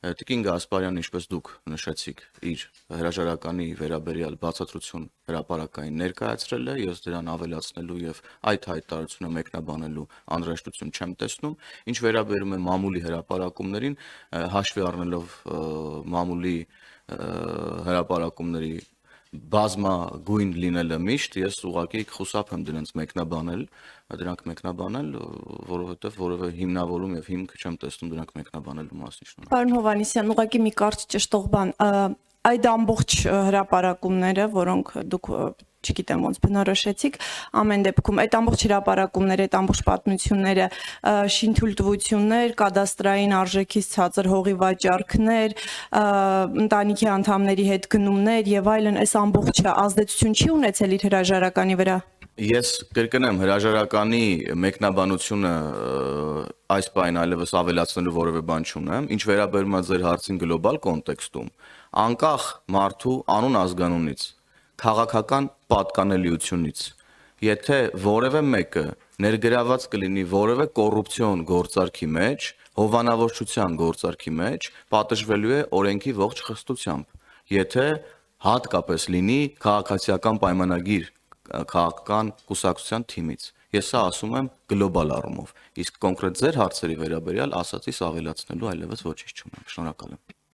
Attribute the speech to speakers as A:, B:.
A: Տիկին Գասպարյանն, ինչպես դուք նշեցիք, իր հրաժարականի վերաբերյալ բացատրություն հրապարակային ներկայացրել է, ես դրան ավելացնելու եւ այդ հայտարարությունը մեկնաբանելու անհրաժեշտություն չեմ տեսնում, ինչ վերաբերում է մամուլի հրապարակումներին, հաշվի առնելով մամուլի հրապարակումների բազմագույն լինելը միշտ, ես ուղղակի խուսափ եմ դրանց մեկնաբանել, որովհետև որևէ հիմնավորում եւ հիմք չեմ տեսնում դրանք մեկնաբանելու մասին։
B: Պարոն Հովհաննիսյան, ուղղակի մի կարճ ճշտող բան, այդ ամբողջ հրապարակումները, որոնք դուք չգիտեմ ոնց բնորոշեցիք, ամեն դեպքում այդ ամբողջ հրապարակումները, այդ ամբողջ պատմությունները, շինթույլտվություններ, կադաստրային արժեքից ցածր հողի վաճառքներ, ընտանիքի անդամների հետ գնումներ եւ այլն, այս ամբողջը ազդեցություն չի ունեցել իր հրաժարականի վրա։
A: Ես կրկնեմ, հրաժարականի մեկնաբանությունը այս պայն այլևս ավելացնելու որևէ բան չունեմ, ինչ վերաբերում է ձեր հարցին գլոբալ կոնտեքստում, անկախ մարդու անուն ազգանունից, քաղաքական պատկանելիությունից, եթե որևէ մեկը ներգրաված կլինի որևէ կոռուպցիոն գործարքի մեջ, հովանավորչության գործարքի մեջ, պատժվելու է օրենքի ողջ խստությամբ, եթե հատկապես լինի քաղաքացիական պայմանագիր քաղաքական կուսակցության թիմից։ Ես սա ասում եմ գլոբալ առումով, իսկ կոնկրետ ձեր հարցերի վերաբերյալ ասածից ավելացնելու այլևս ոչինչ չունեմ։ Շնորհակալ եմ։